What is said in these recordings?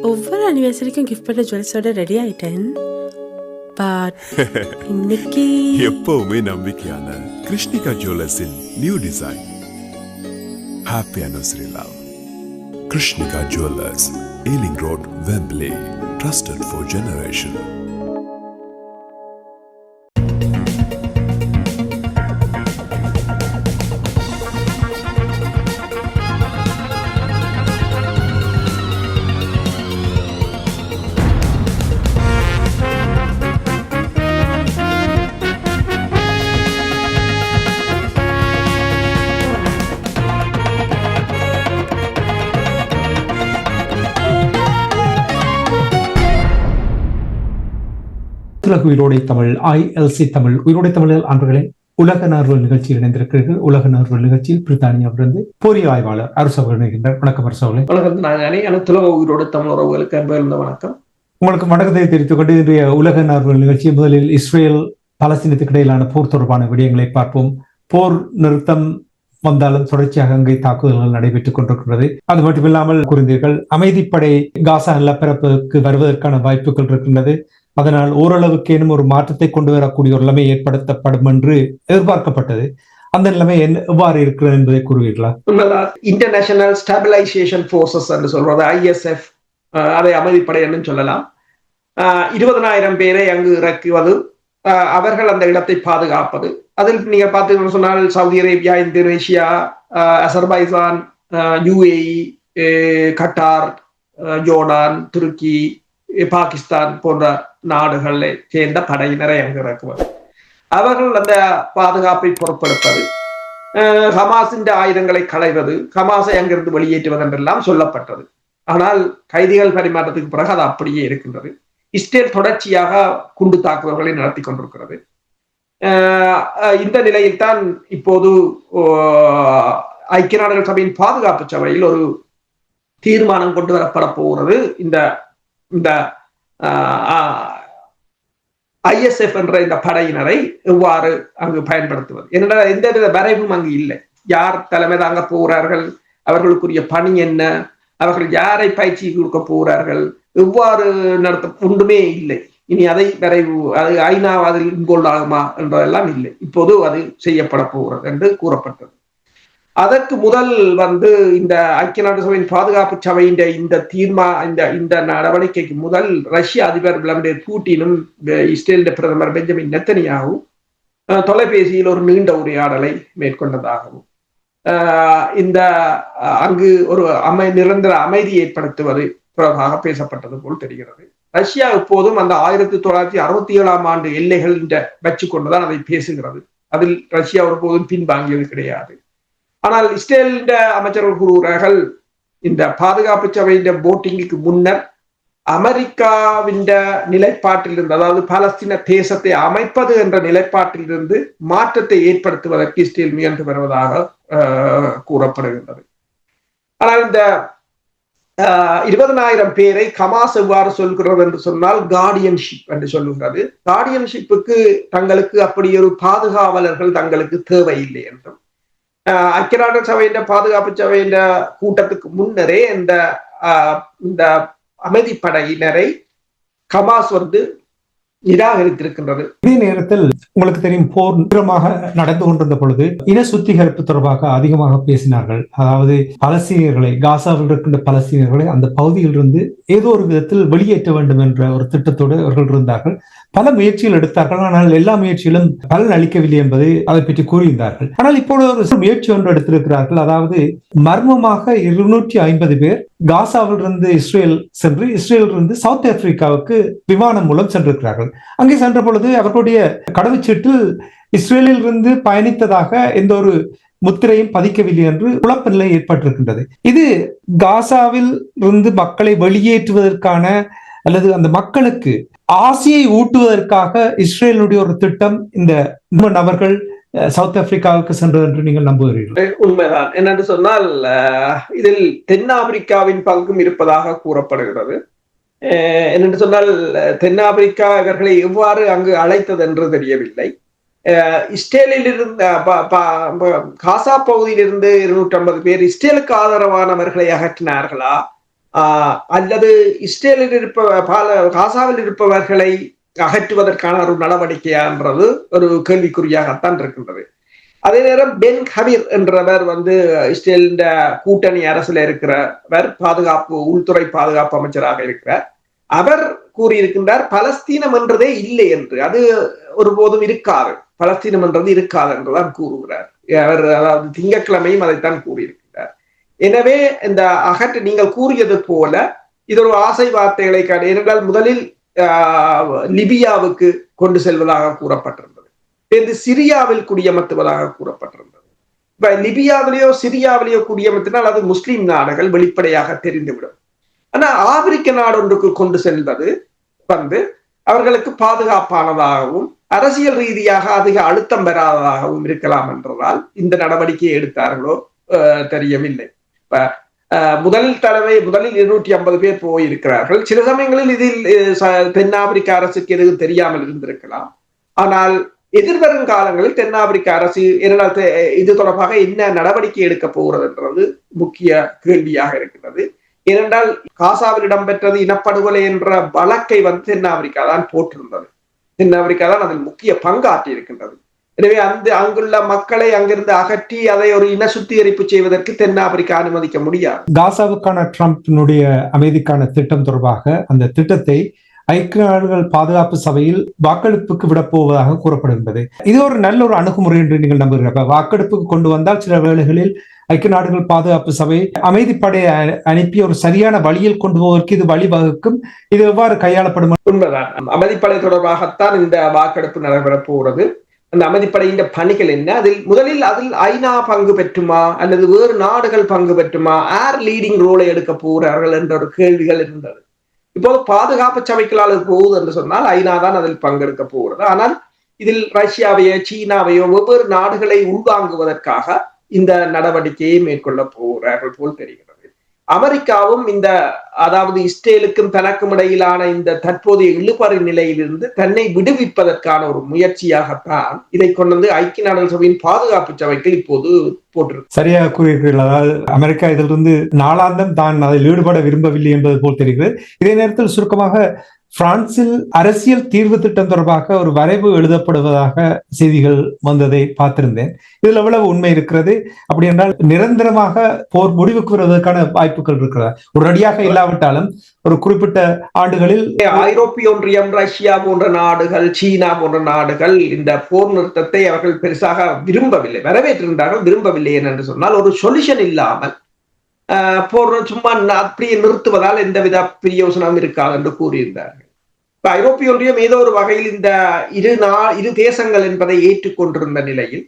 ஒவ்வொரு அனிவர்சரிக்கும் கிஃப்ட் பண்ண ஜுவல்ஸோட ரெடி ஆயிட்டேன். பட் இன்னைக்கு எப்பவுமே நம்பிக்கையான கிருஷ்ணிகா ஜுவல்லர்ஸின் new design. Happy anniversary love. Krishnika Jewellers, Ealing road, Wembley. Trusted for generation. Uyirodai Tamil, ILC Tamil, Uyirodai தமிழில் அன்பர்களே, உலக நார்வல் நிகழ்ச்சியில் இணைந்திருக்கிறீர்கள். உலக நார்வல் நிகழ்ச்சியில் பிரித்தானியாவிலிருந்து பொறிய ஆய்வாளர் அரசு அவர்கள் இணைகின்றார். வணக்கம் அரசு அவர்களே. வணக்கம். உயிரோடு தமிழ் உறவுகளுக்கு அன்பார்ந்த வணக்கம். உங்களுக்கு வணக்கத்தை தெரிவித்துக் கொண்டு இன்றைய உலக நார்வல் நிகழ்ச்சி முதலில் இஸ்ரேல் பாலஸ்தீனத்துக்கு இடையிலான போர் தொடர்பான விடயங்களை பார்ப்போம். போர் நிறுத்தம் வந்தாலும் தொடர்ச்சியாக அங்கே தாக்குதல்கள் நடைபெற்றுக் கொண்டிருக்கிறது. அது மட்டுமில்லாமல் கூறினீர்கள், அமைதிப்படை காசா நிலப்பரப்புக்கு வருவதற்கான வாய்ப்புகள் இருக்கின்றது. அதனால் ஓரளவுக்கேனும் ஒரு மாற்றத்தை கொண்டு வரக்கூடிய ஒரு நிலைமை ஏற்படுத்தப்படும் என்று எதிர்பார்க்கப்பட்டது. அந்த நிலைமை எவ்வாறு இருக்கிறது என்பதை கூறுவீர்களா? இன்டர்நேஷனல் ஸ்டெபிலைசேஷன் போர்சஸ் என்று சொல்றது ISF, அதை அமைதிப்படை என்று சொல்லலாம். 20,000 பேரை அங்கு இறக்குவது, அவர்கள் அந்த இடத்தை பாதுகாப்பது. அதில் நீங்க பார்த்தீங்கன்னு சொன்னால் Saudi Arabia, Indonesia, Azerbaijan, UAE, Qatar, Jordan, துருக்கி, பாகிஸ்தான் போன்ற நாடுகளை சேர்ந்த படையினரை அங்கு இறக்குவது, அவர்கள் அந்த பாதுகாப்பை பொறுப்பெடுப்பது, ஹமாஸின் ஆயுதங்களை களைவது, ஹமாஸை அங்கிருந்து வெளியேற்றுவது என்றெல்லாம் சொல்லப்பட்டது. ஆனால் கைதிகள் பரிமாற்றத்துக்கு பிறகு அது அப்படியே இருக்கின்றது. இஸ்ரேல் தொடர்ச்சியாக குண்டு தாக்குதல்களை நடத்தி கொண்டிருக்கிறது. இந்த நிலையில் தான் இப்போது ஐக்கிய நாடுகள் சபையின் பாதுகாப்பு சபையில் ஒரு தீர்மானம் கொண்டு வரப்பட போகிறது. இந்த ISF என்ற இந்த படையினரை எவ்வாறு அங்கு பயன்படுத்துவது என்ற எந்தவித வரைவும் அங்கு இல்லை. யார் தலைமை தாங்க போகிறார்கள், அவர்களுக்குரிய பணி என்ன, அவர்கள் யாரை பயிற்சி கொடுக்க போகிறார்கள், எவ்வாறு நடத்த ஒன்றுமே இல்லை. இனி அதை வரைவு, அது ஐநா அதில் இன்கோல்ட் ஆகுமா என்றதெல்லாம் இல்லை. இப்போது அது செய்யப்பட போகிறது என்று கூறப்பட்டது. அதற்கு முதல் இந்த ஐக்கிய நாடு சபையின் பாதுகாப்பு சபையின் இந்த நடவடிக்கைக்கு முதல் ரஷ்ய அதிபர் விளாடிமிர் புட்டினும் இஸ்ரேல் பிரதமர் பெஞ்சமின் நெத்தனியாவும் தொலைபேசியில் ஒரு நீண்ட உரையாடலை மேற்கொண்டதாகவும், அங்கு ஒரு நிரந்தர அமைதி ஏற்படுத்துவது தொடர்பாக பேசப்பட்டது போல் தெரிகிறது. ரஷ்யா எப்போதும் அந்த 1967 ஆண்டு எல்லைகள் வச்சு கொண்டுதான் அதை பேசுகிறது. அதில் ரஷ்யா ஒருபோதும் பின்வாங்கியது கிடையாது. ஆனால் இஸ்ரேல் அமைச்சர்கள் கூறுகிறார்கள், இந்த பாதுகாப்பு சபையின் போட்டிங்குக்கு முன்னர் அமெரிக்காவின் நிலைப்பாட்டிலிருந்து, அதாவது பாலஸ்தீன தேசத்தை அமைப்பது என்ற நிலைப்பாட்டிலிருந்து மாற்றத்தை ஏற்படுத்துவதற்கு இஸ்ரேல் முயன்று வருவதாக கூறப்படுகின்றது. ஆனால் இந்த 20,000 பேரை ஹமாஸ் எவ்வாறு சொல்கிறது என்று சொன்னால் கார்டியன்ஷிப் என்று சொல்லுகிறது. கார்டியன்ஷிப்புக்கு தங்களுக்கு அப்படி ஒரு பாதுகாவலர்கள் தங்களுக்கு தேவையில்லை என்றும், ஐக்கிய நாடு சபையின் பாதுகாப்பு சபையின் கூட்டத்துக்கு முன்னரே இந்த அமைதிப்படையினரை ஹமாஸ் நிராகரித்திருக்கின்றது. இதே நேரத்தில் உங்களுக்கு தெரியும், போர் தீவிரமாக நடந்து கொண்டிருந்த பொழுது இன சுத்திகரிப்பு தொடர்பாக அதிகமாக பேசினார்கள். அதாவது பலஸ்தீனியர்களை, காசாவில் இருக்கின்ற பலஸ்தீனியர்களை அந்த பகுதியிலிருந்து ஏதோ ஒரு விதத்தில் வெளியேற்ற வேண்டும் என்ற ஒரு திட்டத்தோடு அவர்கள் இருந்தார்கள். பல முயற்சிகள் எடுத்தார்கள். ஆனால் எல்லா முயற்சிகளும் பலன் அளிக்கவில்லை என்பதை அதை பற்றி கூறியிருந்தார்கள். ஆனால் இப்பொழுது ஒரு முயற்சி ஒன்று எடுத்திருக்கிறார்கள். அதாவது மர்மமாக 250 பேர் காசாவில் இருந்து இஸ்ரேல் சென்று, இஸ்ரேலிருந்து சவுத் ஆப்பிரிக்காவுக்கு விமானம் மூலம் சென்றிருக்கிறார்கள். அங்கே சென்ற பொழுது அவர்களுடைய கடவுச்சீட்டில் இஸ்ரேலில் இருந்து பயணித்ததாக எந்த ஒரு முத்திரையும் பதிக்கவில்லை என்று குழப்ப நிலை ஏற்பட்டிருக்கின்றது. இது காசாவில் இருந்து மக்களை வெளியேற்றுவதற்கான அல்லது அந்த மக்களுக்கு ஆசையை ஊட்டுவதற்காக இஸ்ரேலுடைய ஒரு திட்டம் இந்த நபர்கள் சவுத் ஆப்பிரிக்காவுக்கு சென்றது என்று நீங்கள் நம்புகிறீர்கள்? உண்மைதான். என்னென்று சொன்னால், இதில் தென்னாப்பிரிக்காவின் பங்கும் இருப்பதாக கூறப்படுகிறது. என்னென்று சொன்னால், தென்னாப்பிரிக்கா இவர்களை எவ்வாறு அங்கு அழைத்தது என்று தெரியவில்லை. இஸ்ரேலில் இருந்து காசா பகுதியிலிருந்து 250 பேர் இஸ்ரேலுக்கு ஆதரவானவர்களை அகற்றினார்களா, அல்லது இஸ்ரேலில் காசாவில் இருப்பவர்களை அகற்றுவதற்கான ஒரு நடவடிக்கையான்றது ஒரு கேள்விக்குறியாகத்தான் இருக்கின்றது. அதே நேரம் பென் ஹபீர் என்றவர் இஸ்ரேலின் கூட்டணி அரசுல இருக்கிறவர், உள்துறை பாதுகாப்பு அமைச்சராக இருக்கிறார். அவர் கூறியிருக்கின்றார் பலஸ்தீனம் என்றதே இல்லை என்று, அது ஒருபோதும் இருக்காது, பலஸ்தீனம் என்றது இருக்காது என்றுதான் கூறுகிறார் அவர். அதாவது திங்கட்கிழமையும் அதைத்தான் கூறியிருக்கிறார். எனவே இந்த நீங்கள் கூறியது போல இது ஒரு ஆசை வார்த்தைகளை ஏனென்றால் முதலில் லிபியாவுக்கு கொண்டு செல்வதாக கூறப்பட்டிருந்தது, சிரியாவில் குடியமர்த்துவதாக கூறப்பட்டிருந்தது. இப்ப லிபியாவிலேயோ சிரியாவிலேயோ குடியமர்த்தினால் அது முஸ்லிம் நாடுகள் வெளிப்படையாக தெரிந்துவிடும். ஆனா ஆப்பிரிக்க நாடு ஒன்றுக்கு கொண்டு செல்வது அவர்களுக்கு பாதுகாப்பானதாகவும் அரசியல் ரீதியாக அதிக அழுத்தம் பெறாததாகவும் இருக்கலாம் என்றதால் இந்த நடவடிக்கையை எடுத்தார்களோ தெரியவில்லை. இப்ப முதலில் 250 பேர் போயிருக்கிறார்கள். சில சமயங்களில் இதில் தென்னாப்பிரிக்க அரசுக்கு எதுவும் தெரியாமல் இருந்திருக்கலாம். ஆனால் எதிர்வரும் காலங்களில் தென்னாப்பிரிக்க அரசு இது தொடர்பாக என்ன நடவடிக்கை எடுக்க போகிறது என்றது முக்கிய கேள்வியாக இருக்கிறது. ஏனென்றால் காசாவில் இடம்பெற்றது இனப்படுகொலை என்ற வழக்கை தென்னாப்பிரிக்கா தான் போட்டிருந்தது. தென்னாப்பிரிக்கா தான் அதில் முக்கிய பங்காற்றி இருக்கின்றது. எனவே அங்குள்ள மக்களை அங்கிருந்து அகற்றி அதை ஒரு இன சுத்திகரிப்பு செய்வதற்கு தென்னாப்பிரிக்கா அனுமதிக்க முடியாது. காசாவுக்கான ட்ரம்பினுடைய அமைதிக்கான திட்டம் தொடர்பாக அந்த திட்டத்தை ஐக்கிய நாடுகள் பாதுகாப்பு சபையில் வாக்கெடுப்புக்கு விட போவதாக கூறப்படுகின்றது. இது ஒரு நல்ல ஒரு அணுகுமுறை என்று நீங்கள் நம்புகிறீர்கள்? வாக்கெடுப்புக்கு கொண்டு வந்தால் சில வேளைகளில் ஐக்கிய நாடுகள் பாதுகாப்பு சபை அமைதிப்படையை அனுப்பி ஒரு சரியான வழியில் கொண்டு போவதற்கு இது வழிவகுக்கும். இது எவ்வாறு கையாளப்படும்? உண்மைதான். அமைதிப்படை தொடர்பாகத்தான் இந்த வாக்கெடுப்பு நடைபெறப் போகிறது. அந்த அமைதிப்படையின் பணிகள் என்ன, அதில் ஐநா பங்கு பெற்றுமா அல்லது வேறு நாடுகள் பங்கு பெற்றுமா, யார் லீடிங் ரோலை எடுக்க போகிறார்கள் என்ற ஒரு கேள்விகள் இருந்தது. இப்போது பாதுகாப்பு சபைகளால் போகுது என்று சொன்னால் ஐநா தான் அதில் பங்கெடுக்க போகிறது. ஆனால் இதில் ரஷ்யாவையோ சீனாவையோ வெவ்வேறு நாடுகளை உள்வாங்குவதற்காக இந்த நடவடிக்கையை மேற்கொள்ள போகிறார்கள் போல் தெரிகிறது. அமெரிக்காவும் அதாவது இஸ்ரேலுக்கும் தனக்கும் இடையிலான இந்த தற்போதைய இழுபறி நிலையிலிருந்து தன்னை விடுவிப்பதற்கான ஒரு முயற்சியாகத்தான் இதை கொண்டு ஐக்கிய நாடுகள் சபையின் பாதுகாப்பு சபைக்கு இப்போது போட்டிருக்கு. சரியாக கூறுகிறீர்கள். அதாவது அமெரிக்கா இதிலிருந்து நாளாந்தம் தான் அதில் ஈடுபட விரும்பவில்லை என்பது போல் தெரிகிறது. இதே நேரத்தில் சுருக்கமாக பிரான்சில் அரசியல் தீர்வு திட்டம் தொடர்பாக ஒரு வரைவு எழுதப்படுவதாக செய்திகள் வந்ததை பார்த்திருந்தேன். இதுல எவ்வளவு உண்மை இருக்கிறது? அப்படி என்றால் நிரந்தரமாக போர் முடிவுக்கு வருவதற்கான வாய்ப்புகள் இருக்கிறதா? ஒரு ரெடியாக இல்லாவிட்டாலும் ஒரு குறிப்பிட்ட ஆண்டுகளில் ஐரோப்பிய ஒன்றியம், ரஷ்யா போன்ற நாடுகள், சீனா போன்ற நாடுகள் இந்த போர் நிறுத்தத்தை அவர்கள் பெருசாக விரும்பவில்லை, வரவேற்றிருந்தார்கள், விரும்பவில்லை என்று சொன்னால் ஒரு சொல்யூஷன் இல்லாமல் போர் சும்மா அப்படியே நிறுத்துவதால் எந்தவித பிரயோசனம் இருக்காது என்று கூறியிருந்தார்கள். ஐரோப்பிய ஒன்றியம் ஏதோ ஒரு வகையில் இந்த இரு தேசங்கள் என்பதை ஏற்றுக்கொண்டிருந்த நிலையில்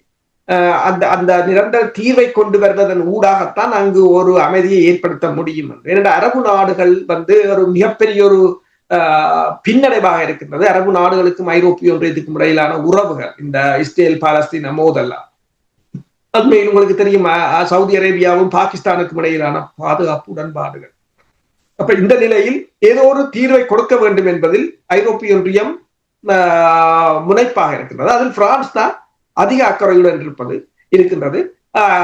அந்த நிரந்தர தீர்வை கொண்டு வருவதன் ஊடாகத்தான் அங்கு ஒரு அமைதியை ஏற்படுத்த முடியும் என்று. இரண்டு அரபு நாடுகள் ஒரு மிகப்பெரிய ஒரு பின்னடைவாக இருக்கின்றது. அரபு நாடுகளுக்கும் ஐரோப்பிய ஒன்றியத்துக்கும் இடையிலான உறவுகள், இந்த இஸ்ரேல் பாலஸ்தீன மோதல், அண்மையில் உங்களுக்கு தெரியும் சவுதி அரேபியாவும் பாகிஸ்தானுக்கும் இடையிலான பாதுகாப்பு உடன்பாடுகள். அப்ப இந்த நிலையில் ஏதோ ஒரு தீர்வை கொடுக்க வேண்டும் என்பதில் ஐரோப்பிய ஒன்றியம் முனைப்பாக இருக்கின்றது. அதில் பிரான்ஸ் தான் அதிக அக்கறையுடன் இருக்கின்றது.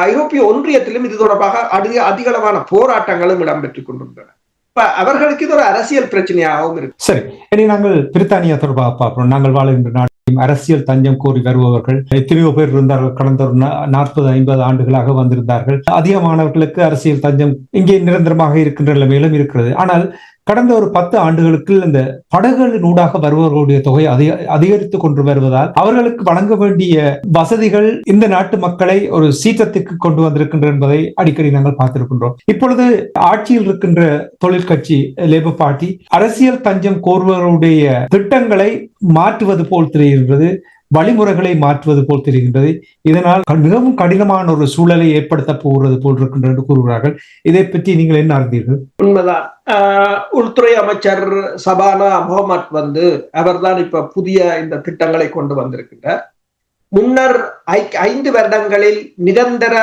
ஐரோப்பிய ஒன்றியத்திலும் இது தொடர்பாக அதிகளவான போராட்டங்களும் இடம்பெற்றுக் கொண்டிருந்தன. அவர்களுக்கு இது ஒரு அரசியல் பிரச்சனையாகவும் இருக்கு. சரி, இனி நாங்கள் பிரித்தானியா தொடர்பாக பார்க்கிறோம். நாங்கள் வாழ்கின்ற நாடு அரசியல் தஞ்சம் கோரி வருபவர்கள் எத்தனையோ பேர் இருந்தார்கள். கடந்த ஒரு 40-50 ஆண்டுகளாக வந்திருந்தார்கள். அதிகமானவர்களுக்கு அரசியல் தஞ்சம் இங்கே நிரந்தரமாக இருக்கின்ற நிலைமையிலும் இருக்கிறது. ஆனால் கடந்த ஒரு 10 ஆண்டுகளுக்கு இந்த படகுகளின் ஊடாக வருபவர்களுடைய தொகை அதிகரித்துக் கொண்டு வருவதால் அவர்களுக்கு வழங்க வேண்டிய வசதிகள் இந்த நாட்டு மக்களை ஒரு சீற்றத்துக்கு கொண்டு வந்திருக்கின்ற என்பதை அடிக்கடி நாங்கள் பார்த்திருக்கின்றோம். இப்பொழுது ஆட்சியில் இருக்கின்ற தொழிற்கட்சி லேபர் பார்ட்டி அரசியல் தஞ்சம் கோருவர்களுடைய திட்டங்களை மாற்றுவது போல் தெரிகின்றது, வழிமுறைகளை மாற்றுவது போல் தெரிகின்றது. இதனால் மிகவும் கடினமான ஒரு சூழலை ஏற்படுத்த போகிறது போல் இருக்கின்றது என்று கூறுகிறார்கள். இதை பற்றி நீங்கள் என்ன அறிந்தீர்கள்? உண்மைதான். உள்துறை அமைச்சர் சபானா முகமது அவர்தான் இப்ப புதிய இந்த திட்டங்களை கொண்டு வந்திருக்கின்றார். முன்னர் 5 வருடங்களில் நிரந்தர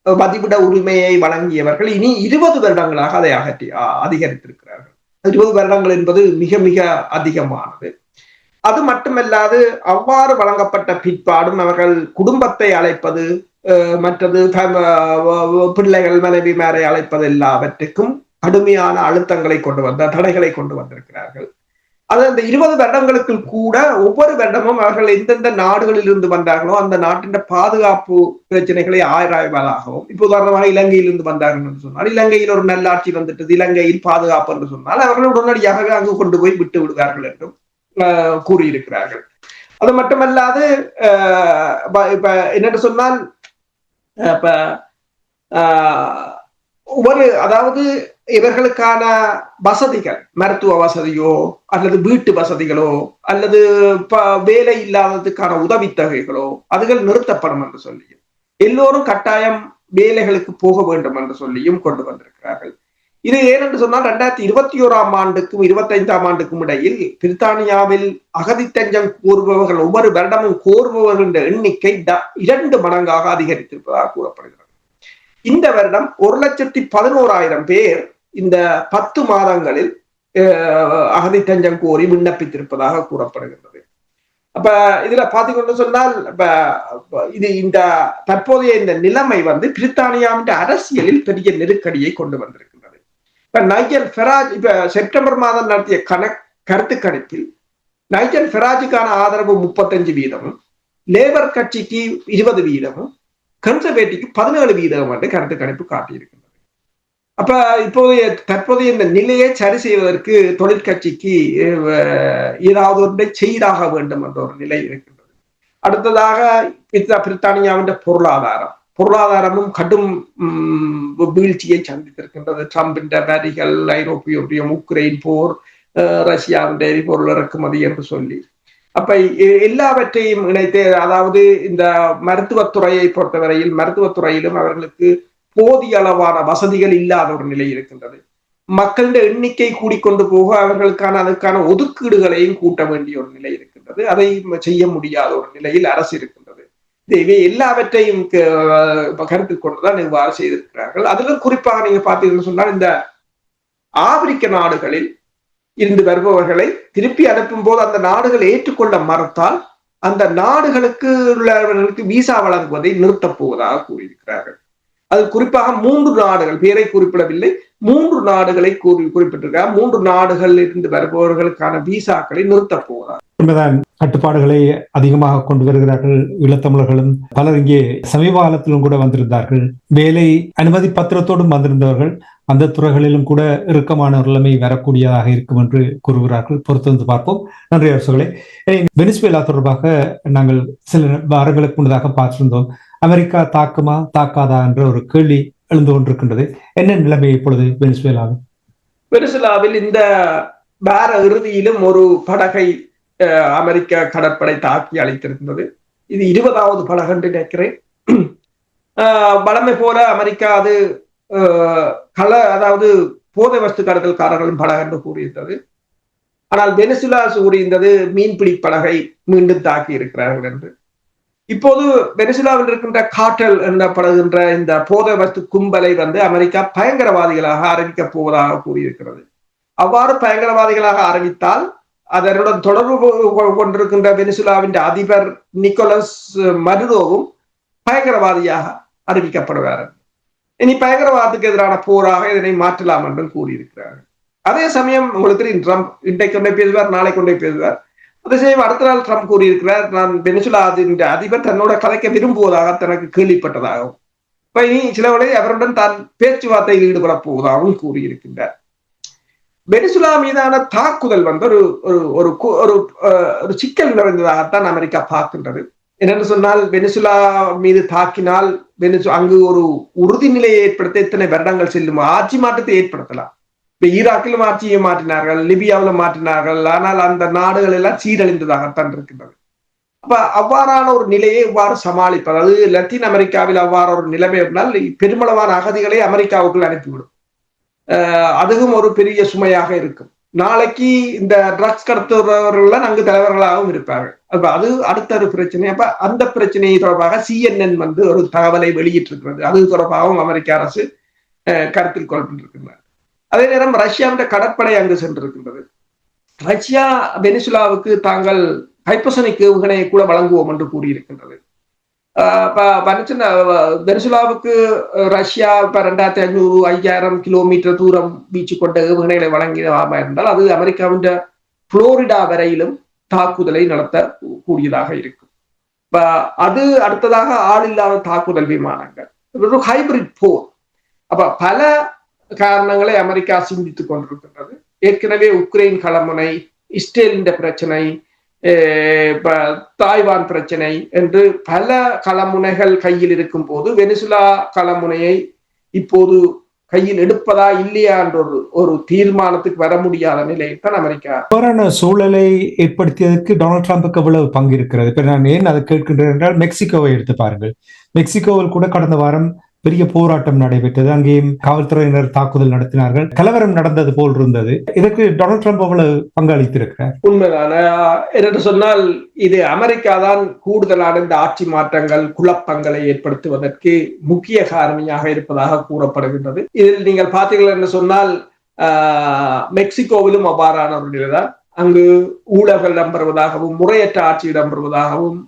வதிவிட உரிமையை வழங்கியவர்கள் இனி 20 வருடங்களாக அதை அதிகரித்திருக்கிறார்கள். 20 வருடங்கள் என்பது மிக மிக அதிகமானது. அது மட்டுமல்லாது அவ்வாறு வழங்கப்பட்ட பிற்பாடும் அவர்கள் குடும்பத்தை அழைப்பது, மற்றது பிள்ளைகள் மனைவிமாரை அழைப்பது எல்லாவற்றுக்கும் கடுமையான அழுத்தங்களை கொண்டு வந்த தடைகளை கொண்டு வந்திருக்கிறார்கள். அது அந்த 20 வருடங்களுக்கு கூட ஒவ்வொரு வருடமும் அவர்கள் எந்தெந்த நாடுகளில் இருந்து வந்தார்களோ அந்த நாட்டின் பாதுகாப்பு பிரச்சனைகளை ஆராய்வதாகவும், இப்போ உதாரணமாக இலங்கையிலிருந்து வந்தார்கள் என்று சொன்னால், இலங்கையில் ஒரு நல்லாட்சி வந்துட்டது, இலங்கையில் பாதுகாப்பு என்று சொன்னால் அவர்கள் உடனடியாக அங்கு கொண்டு போய் விட்டு விடுவார்கள் என்றும் கூறியிருக்கிறார்கள். அது மட்டுமல்லாது இப்ப என்னென்று சொன்னால், இப்ப அதாவது இவர்களுக்கான வசதிகள், மருத்துவ வசதியோ அல்லது வீட்டு வசதிகளோ அல்லது வேலை இல்லாததுக்கான உதவித்தொகைகளோ அதுகள் நிறுத்தப்படும் என்று சொல்லியும், எல்லோரும் கட்டாயம் வேலைகளுக்கு போக வேண்டும் என்று சொல்லியும் கொண்டு வந்திருக்கிறார்கள். இது ஏனென்று சொன்னால் 2021 ஆண்டுக்கும் 25 ஆண்டுக்கும் இடையில் பிரித்தானியாவில் அகதித்தஞ்சம் கோருபவர்கள் ஒவ்வொரு வருடமும் கோருபவர்கள் எண்ணிக்கை 2 மடங்காக அதிகரித்திருப்பதாக கூறப்படுகிறது. இந்த வருடம் 1,11,000 பேர் இந்த 10 மாதங்களில் அகதித்தஞ்சம் கோரி விண்ணப்பித்திருப்பதாக கூறப்படுகின்றது. அப்ப இதுல பாத்தீங்கன்னு சொன்னால், இது இந்த தற்போதைய இந்த நிலைமை பிரித்தானியாவின் அரசியலில் பெரிய நெருக்கடியை கொண்டு வந்திருக்கின்றது. இப்ப நைஜல் ஃபெராஜ் செப்டம்பர் மாதம் நடத்திய கருத்து கணிப்பில் நைஜல் ஃபெராஜுக்கான ஆதரவு 35%, லேபர் கட்சிக்கு 20%, கன்சர்வேட்டிவ்க்கு 17% என்று கருத்து கணிப்பு காட்டியிருக்கின்றது. அப்ப தற்போதைய இந்த நிலையை சரி செய்வதற்கு தொழிற்கட்சிக்கு ஏதாவது ஒன்றை செய்தாக வேண்டும் என்ற ஒரு நிலை இருக்கின்றது. அடுத்ததாக பிரித்தானியாவின் பொருளாதாரமும் கடும் வீழ்ச்சியை சந்தித்திருக்கின்றது. ட்ரம்பின் வரிகள், ஐரோப்பிய ஒன்றியம், உக்ரைன் போர், ரஷ்யாவின் எரிபொருள் இறக்குமதி என்று சொல்லி, அப்ப எல்லாவற்றையும் இணைத்து, அதாவது இந்த மருத்துவத்துறையை பொறுத்தவரையில் மருத்துவத்துறையிலும் அவர்களுக்கு போதிய அளவான வசதிகள் இல்லாத ஒரு நிலை இருக்கின்றது. மக்களின் எண்ணிக்கை கூடிக்கொண்டு போக அதுக்கான ஒதுக்கீடுகளையும் கூட்ட வேண்டிய ஒரு நிலை இருக்கின்றது. அதை செய்ய முடியாத ஒரு நிலையில் அரசு இருக்கின்றது. இவை எல்லாவற்றையும் கருத்தில் கொண்டுதான் இவ்வாறு செய்திருக்கிறார்கள். அதிலும் குறிப்பாக நீங்க பார்த்தீங்கன்னு சொன்னால், இந்த ஆப்பிரிக்க நாடுகளில் இருந்து வருபவர்களை திருப்பி அனுப்பும் போது அந்த நாடுகள் ஏற்றுக்கொள்ள மறுத்தால் அந்த நாடுகளுக்கு உள்ளவர்களுக்கு விசா வழங்குவதை நிறுத்தப் போவதாக கூறியிருக்கிறார்கள். அது குறிப்பாக 3 நாடுகள், பேரை குறிப்பிடவில்லை, 3 நாடுகளை குறிப்பிட்டிருக்கிறார். 3 நாடுகளில் இருந்து வருபவர்களுக்கான விசாக்களை நிறுத்தப் போவதாக. உண்மைதான், கட்டுப்பாடுகளை அதிகமாக கொண்டு வருகிறார்கள் ஈழத்தமிழர்களும். பலர் இங்கே சமீப காலத்திலும் கூட வந்திருந்தார்கள். வேலை அனுமதி பத்திரத்தோடும் வந்திருந்தவர்கள் அந்த துறைகளிலும் கூட இறுக்கமான நிலைமை வரக்கூடியதாக இருக்கும் என்று கூறுகிறார்கள். பொறுத்து வந்து பார்ப்போம். நன்றி அரசுகளே. வெனிசுவேலா தொடர்பாக நாங்கள் சில வாரங்களுக்கு முன்னதாக பார்த்திருந்தோம். அமெரிக்கா தாக்குமா தாக்காதா என்ற ஒரு கேள்வி எழுந்து கொண்டிருக்கின்றது. என்ன நிலைமை இப்பொழுது வெனிசுவேலாவில்? இந்த வார இறுதியிலும் ஒரு படகை அமெரிக்க கடற்படை தாக்கி அழித்திருந்தது. இது 20வது படகு என்று நினைக்கிறேன். வளமை போல அமெரிக்கா அது அதாவது போதை வஸ்து கடத்தல்காரர்களின் படகு என்று கூறியிருந்தது. ஆனால் வெனிசுவேலா கூறியிருந்தது மீன்பிடி படகை மீண்டும் தாக்கி இருக்கிறார்கள் என்று. இப்போது வெனிசுவேலாவில் இருக்கின்ற கார்டல் எனப்படுகின்ற இந்த போதை வஸ்து கும்பலை அமெரிக்கா பயங்கரவாதிகளாக அறிவிக்கப் போவதாக கூறியிருக்கிறது. அவ்வாறு பயங்கரவாதிகளாக அறிவித்தால் அதனுடன் தொடர்பு கொண்டிருக்கின்ற வெனிசுவேலாவின் அதிபர் நிக்கோலஸ் மடுரோவும் பயங்கரவாதியாக அறிவிக்கப்படுவார். இனி பயங்கரவாதத்துக்கு எதிரான போராக இதனை மாற்றலாம் என்றும் கூறியிருக்கிறார்கள். அதே சமயம் உங்களுக்கு ட்ரம்ப் இன்றைக்கு கொண்டே பேசுவார், நாளை கொண்டே பேசுவார். அதே சமயம் அடுத்த நாள் ட்ரம்ப் கூறியிருக்கிறார், நான் வெனிசுவேலாவின் அதிபர் தன்னோட கதைக்க விரும்புவதாக தனக்கு கேள்விப்பட்டதாகவும், இப்ப இனி சிலவரை அவருடன் தான் பேச்சுவார்த்தையில் ஈடுபட போவதாகவும் கூறியிருக்கின்றார். வெனிசுவேலா மீதான தாக்குதல் ஒரு சிக்கல் நிறைந்ததாகத்தான் அமெரிக்கா பார்க்கின்றது. என்னென்னு சொன்னால், வெனிசுவேலா மீது தாக்கினால் அங்கு ஒரு உறுதிநிலையை ஏற்படுத்த எத்தனை வருடங்கள் செல்லும், ஆட்சி மாற்றத்தை ஏற்படுத்தலாம். இப்ப ஈராக்கிலும் ஆட்சியை மாற்றினார்கள், லிபியாவிலும் மாற்றினார்கள். ஆனால் அந்த நாடுகள் எல்லாம் சீரழிந்ததாகத்தான் இருக்கின்றது. அப்ப அவ்வாறான ஒரு நிலையை இவ்வாறு சமாளிப்பது, அது லத்தீன் அமெரிக்காவில் அவ்வாறு ஒரு நிலைமை இருந்தால் பெருமளவான அகதிகளை அமெரிக்காவுக்குள் அனுப்பிவிடும். அதுவும் ஒரு பெரிய சுமையாக இருக்கும். நாளைக்கு இந்த ட்ரக்ஸ் கடத்துபவர்கள் அங்கு தலைவர்களாகவும் இருப்பார்கள். அப்ப அது அடுத்த ஒரு பிரச்சனை. அப்ப அந்த பிரச்சனையை தொடர்பாக CNN ஒரு தகவலை வெளியிட்டிருக்கிறது. அது தொடர்பாகவும் அமெரிக்க அரசு கருத்தில் கொண்டிருக்கிறார். அதே நேரம் ரஷ்யாவின் கடற்படை அங்கு சென்றிருக்கின்றது. ரஷ்யா வெனிசுவேலாவுக்கு தாங்கள் ஹைப்பர்சோனிக் ஏவுகணையை கூட வழங்குவோம் என்று கூறியிருக்கின்றது. வெனிசுலாவுக்கு ரஷ்யா 2500 5000 கிலோமீட்டர் தூரம் வீச்சு கொண்ட ஏவுகணைகளை வழங்கியதாக இருந்தால் அது அமெரிக்காவின் புளோரிடா வரையிலும் தாக்குதலை நடத்த கூடியதாக இருக்கும். அது அடுத்ததாக ஆள் இல்லாத தாக்குதல் விமானங்கள், ஒரு ஹைபிரிட் போர். அப்ப பல காரணங்களை அமெரிக்கா சிந்தித்துக் கொண்டிருக்கின்றது. ஏற்கனவே உக்ரைன் களமுனை, இஸ்ரேலின் பிரச்சனை, தாய்வான் பிரச்சனை என்று பல களமுனைகள் கையில் இருக்கும் போது வெனிசுலா களமுனையை இப்போது கையில் எடுப்பதா இல்லையா என்ற ஒரு தீர்மானத்துக்கு வர முடியாத நிலையில் தான் அமெரிக்கா. சூழலை ஏற்படுத்தியதற்கு டொனால்ட் ட்ரம்புக்கு எவ்வளவு பங்கு இருக்கிறது? இப்ப நான் ஏன் அதை கேட்கின்றேன் என்றால், மெக்சிகோவை எடுத்து பாருங்கள். மெக்சிகோவில் கூட கடந்த வாரம் பெரிய போராட்டம் நடைபெற்றது. அங்கேயும் காவல்துறையினர் தாக்குதல் நடத்தினார்கள். கலவரம் நடந்தது போல் இருந்தது. இதற்கு டொனால்ட் ட்ரம்ப் அவ்வளவு பங்களித்திருக்கிறார். உண்மைதான என்று சொன்னால் இது அமெரிக்கா தான் கூடுதலான இந்த ஆட்சி மாற்றங்கள், குழப்பங்களை ஏற்படுத்துவதற்கு முக்கிய காரணியாக இருப்பதாக கூறப்படுகின்றது. இதில் நீங்கள் பார்த்தீர்கள் என்று சொன்னால் மெக்சிகோவிலும் அவ்வாறான ஒரு நிலைதான். அங்கு ஊழல்கள் இடம்பெறுவதாகவும் முறையற்ற ஆட்சி இடம்பெறுவதாகவும்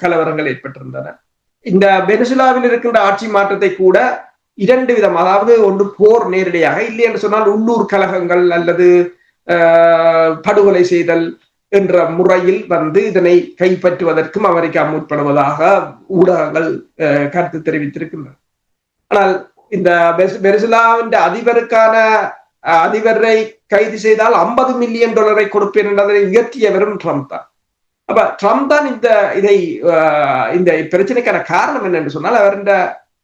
கலவரங்கள் ஏற்பட்டிருந்தன. இந்த வெனிசுலாவில் இருக்கின்ற ஆட்சி மாற்றத்தை கூட இரண்டு விதம், அதாவது ஒன்று போர் நேரடியாக, இல்லை என்று சொன்னால் உள்ளூர் கலகங்கள் அல்லது படுகொலை செய்தல் என்ற முறையில் இதனை கைப்பற்றுவதற்கும் அமெரிக்கா முற்படுவதாக ஊடகங்கள் கருத்து தெரிவித்திருக்கின்றன. ஆனால் இந்த வெனிசுலாவின் அதிபரை கைது செய்தால் $50 மில்லியன் கொடுப்பேன் என்பதை உயர்த்தியவரும் ட்ரம்ப் தான். அப்ப ட்ரம்ப் தான் இந்த பிரச்சனைக்கான காரணம் என்னன்னு சொன்னால், அவர் இந்த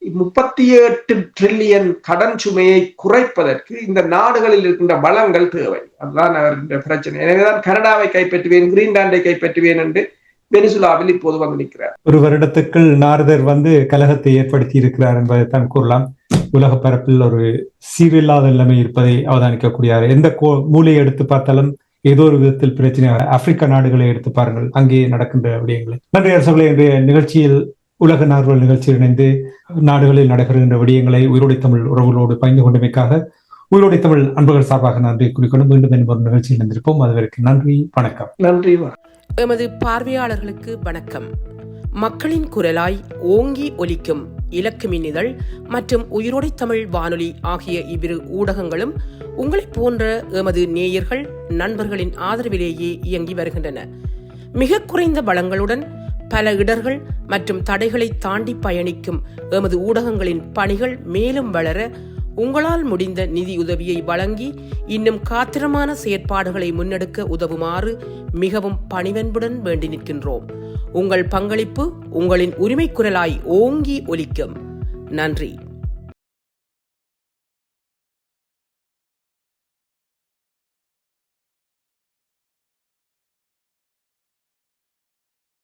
38 ட்ரில்லியன் கடன் சுமையை குறைப்பதற்கு இந்த நாடுகளில் இருக்கின்ற வளங்கள் தேவை. அதுதான் அவர் இந்த பிரச்சனை. எனவேதான் கனடாவை கைப்பற்றுவேன், கிரீன்லாண்டை கைப்பற்றுவேன் என்று வெனிசுலாவில் இப்போது வந்து நிற்கிறார். ஒரு வருடத்துக்குள் நாரதர் கலகத்தை ஏற்படுத்தி இருக்கிறார் என்பதை தான் கூறலாம். உலக பரப்பில் ஒரு சீரில்லாத நிலைமை இருப்பதை அவதானிக்கக்கூடியார். எந்த மூலையை எடுத்து பார்த்தாலும் ஏதோ ஒரு விதத்தில் பிரச்சனை. ஆப்பிரிக்கா நாடுகளை எடுத்து பாருங்கள், அங்கே நடக்கின்ற விடயங்களை. நன்றி அரசர்களே. இன்றைய நிகழ்ச்சியில் உலக நார்வல் நிகழ்ச்சியில் இணைந்து நாடுகளில் நடைபெறுகின்ற விடயங்களை உயிரோடை தமிழ் உறவுகளோடு பகிர்ந்து கொண்டமைக்காக உயிரோடை தமிழ் அன்பர்கள் சார்பாக நன்றி குறிக்கொண்டு மீண்டும் என்பது நிகழ்ச்சியில் இணைந்திருப்போம். அதுவரைக்கும் நன்றி, வணக்கம். நன்றி. எமது பார்வையாளர்களுக்கு வணக்கம். மக்களின் குரலாய் ஓங்கி ஒலிக்கும் இலக்கு மின்னிதழ் மற்றும் உயிரோடை தமிழ் வானொலி ஆகிய இவ்விரு ஊடகங்களும் உங்களை போன்ற எமது நேயர்கள் நண்பர்களின் ஆதரவிலேயே இயங்கி வருகின்றன. மிக குறைந்த வளங்களுடன் பல இடர்கள் மற்றும் தடைகளை தாண்டி பயணிக்கும் எமது ஊடகங்களின் பணிகள் மேலும் வளர உங்களால் முடிந்த நிதி உதவியை வழங்கி இன்னும் காத்திரமான செயற்பாடுகளை முன்னெடுக்க உதவுமாறு மிகவும் பணிவன்புடன் வேண்டி நிற்கின்றோம். உங்கள் பங்களிப்பு உங்களின் உரிமை குரலாய் ஓங்கி ஒலிக்கும். நன்றி.